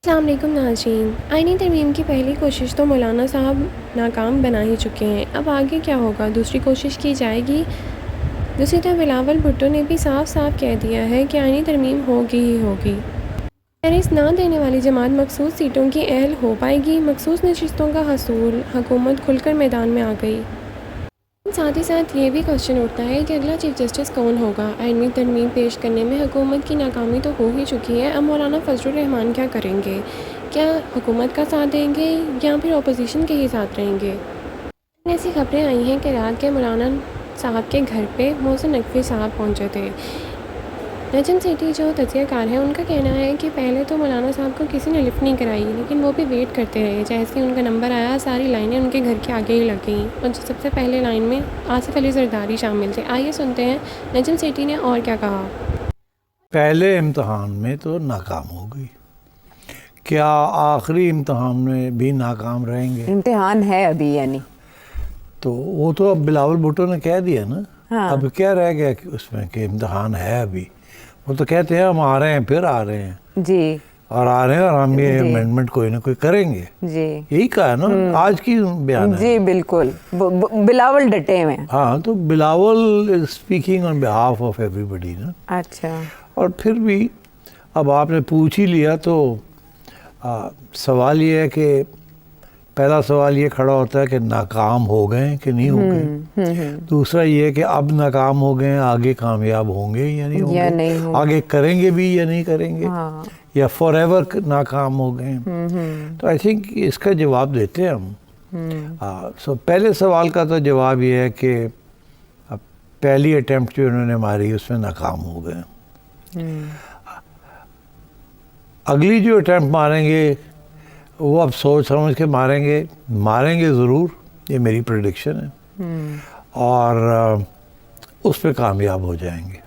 السلام علیکم ناظرین، آئینی ترمیم کی پہلی کوشش تو مولانا صاحب ناکام بنا ہی چکے ہیں۔ اب آگے کیا ہوگا؟ دوسری کوشش کی جائے گی۔ دوسری طرف بلاول بھٹو نے بھی صاف صاف کہہ دیا ہے کہ آئینی ترمیم ہوگی ہی ہوگی۔ فہرست نہ دینے والی جماعت مخصوص سیٹوں کی اہل ہو پائے گی۔ مخصوص نشستوں کا حصول، حکومت کھل کر میدان میں آ گئی۔ ساتھ ہی ساتھ یہ بھی کوشچن اٹھتا ہے کہ اگلا چیف جسٹس کون ہوگا؟ آئینی ترمیم پیش کرنے میں حکومت کی ناکامی تو ہو ہی چکی ہے، اب مولانا فضل الرحمان کیا کریں گے؟ کیا حکومت کا ساتھ دیں گے یا پھر اپوزیشن کے ہی ساتھ رہیں گے؟ ایسی خبریں آئی ہیں کہ رات کے مولانا صاحب کے گھر پہ محسن نقوی صاحب پہنچے تھے۔ نجم سیٹھی جو تجزیہ کار ہیں، ان کا کہنا ہے کہ پہلے تو مولانا صاحب کو کسی نے لفٹ نہیں کرائی، لیکن وہ بھی ویٹ کرتے رہے۔ جیسے ہی ان کا نمبر آیا، ساری لائنیں ان کے گھر کے آگے ہی لگ گئیں، اور سب سے پہلے لائن میں آصف علی زرداری شامل تھے۔ آئیے سنتے ہیں نجم سیٹھی نے اور کیا کہا۔ پہلے امتحان میں تو ناکام ہو گئی، کیا آخری امتحان میں بھی ناکام رہیں گے؟ امتحان ہے ابھی، یعنی تو وہ تو اب بلاول بھٹو نے کہہ دیا نا۔ اب کیا رہ گیا کہ اس میں کہ امتحان ہے ابھی؟ وہ تو کہتے ہیں ہم آ رہے ہیں، پھر آ رہے ہیں جی، اور آ رہے ہیں، اور ہم یہ امینڈمنٹ کوئی نہ کوئی کریں گے۔ جی یہی کہا ہے نا آج کی بیان ہے۔ جی بالکل، بلاول ڈٹے ہوئے ہیں۔ ہاں، تو Bilawal speaking on behalf of everybody نا۔ اچھا، اور پھر بھی اب آپ نے پوچھ ہی لیا تو سوال یہ ہے کہ پہلا سوال یہ کھڑا ہوتا ہے کہ ناکام ہو گئے کہ نہیں ہو گئے۔ دوسرا یہ کہ اب ناکام ہو گئے، آگے کامیاب ہوں گے یا نہیں ہوں گے، آگے کریں گے بھی یا نہیں کریں گے، یا فار ایور ناکام ہو گئے۔ تو آئی تھنک اس کا جواب دیتے ہیں ہم۔ سو پہلے سوال کا تو جواب یہ ہے کہ پہلی اٹیمپٹ جو انہوں نے ماری اس میں ناکام ہو گئے۔ اگلی جو اٹیمپٹ ماریں گے وہ اب سوچ سمجھ کے ماریں گے ضرور، یہ میری پریڈکشن ہے، اور اس پہ کامیاب ہو جائیں گے۔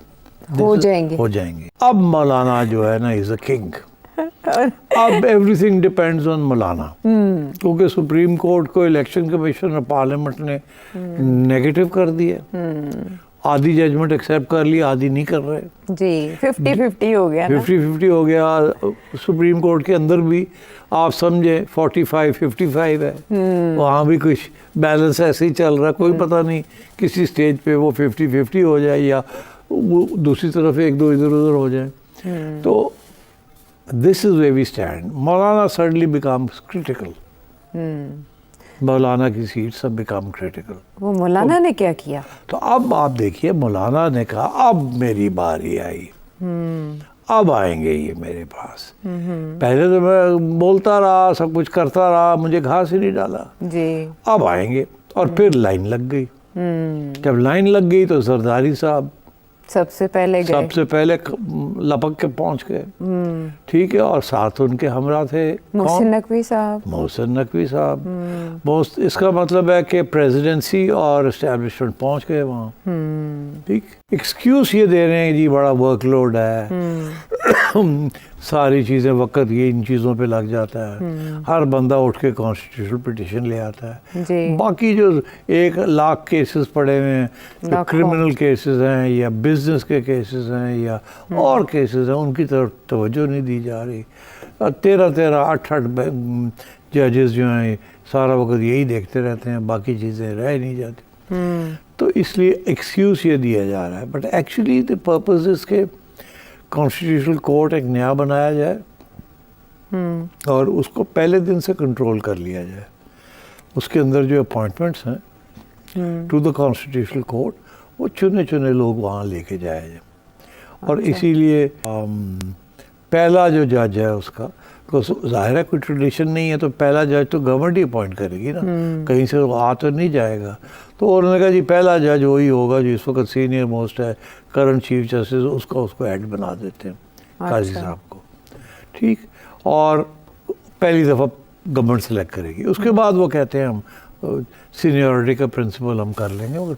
اب مولانا جو ہے نا از اے کنگ۔ اب ایوری تھنگ ڈپینڈز آن مولانا، کیونکہ سپریم کورٹ کو الیکشن کمیشن اور پارلیمنٹ نے نیگیٹو کر دیا، آدھی ججمنٹ ایکسیپٹ کر لی، آدھی نہیں کر رہے۔ جی 50-50 ہو گیا، 50-50 ہو گیا۔ سپریم کورٹ کے اندر بھی آپ سمجھے 45-55 ہے، وہاں بھی کچھ بیلنس ایسے ہی چل رہا ہے، کوئی پتہ نہیں کسی سٹیج پہ وہ 50-50 ہو جائے یا وہ دوسری طرف ایک دو ادھر ادھر ہو جائیں۔ تو دس is where we stand. Maulana suddenly becomes critical, مولانا کی سیٹ سب بیکم کریٹیکل۔ وہ مولانا نے کیا کیا؟ تو اب آپ دیکھیے، مولانا نے کہا اب میری باری آئی، اب آئیں گے یہ میرے پاس۔ پہلے تو میں بولتا رہا، سب کچھ کرتا رہا، مجھے گھاس ہی نہیں ڈالا۔ جی، اب آئیں گے، اور پھر لائن لگ گئی۔ جب لائن لگ گئی تو زرداری صاحب سب سے پہلے لپک کے پہنچ گئے، ٹھیک ہے، اور ساتھ ان کے ہمراہ تھے محسن نقوی صاحب۔ محسن نقوی صاحب، اس کا مطلب ہے کہ پریزیڈنسی اور اسٹیبلشمنٹ پہنچ گئے وہاں، ٹھیک۔ ایکسکیوز یہ دے رہے ہیں جی بڑا ورک لوڈ ہے، ساری چیزیں وقت یہ ان چیزوں پہ لگ جاتا ہے، ہر بندہ اٹھ کے کانسٹیٹیوشنل پٹیشن لے آتا ہے۔ باقی جو 1,00,000 کیسز پڑے ہوئے ہیں، جو کرمنل کیسز ہیں یا بزنس کے کیسز ہیں یا اور کیسز ہیں، ان کی طرف توجہ نہیں دی جا رہی۔ 13 8 ججز جو ہیں سارا وقت یہی دیکھتے رہتے ہیں، باقی چیزیں رہ نہیں جاتی۔ تو اس لیے ایکسکیوز یہ دیا جا رہا ہے، but actually the purpose is کہ کانسٹیٹیوشنل کورٹ ایک نیا بنایا جائے اور اس کو پہلے دن سے کنٹرول کر لیا جائے۔ اس کے اندر جو اپوائنٹمنٹس ہیں ٹو دا کانسٹیٹیوشنل کورٹ، وہ چنے لوگ وہاں لے کے جائے جائیں۔ اور اسی لیے پہلا جو جج ہے اس کا، ظاہر ہے کوئی ٹریڈیشن نہیں ہے، تو پہلا جج تو گورنمنٹ ہی اپوائنٹ کرے گی نا، کہیں سے آ تو نہیں جائے گا۔ تو انہوں نے کہا جی پہلا جج وہی ہوگا جو اس وقت سینئر موسٹ ہے، کرنٹ چیف جسٹس، اس کو ایڈ بنا دیتے ہیں قاضی صاحب کو، ٹھیک۔ اور پہلی دفعہ گورنمنٹ سلیکٹ کرے گی، اس کے بعد وہ کہتے ہیں ہم سینیورٹی کا پرنسپل ہم کر لیں گے۔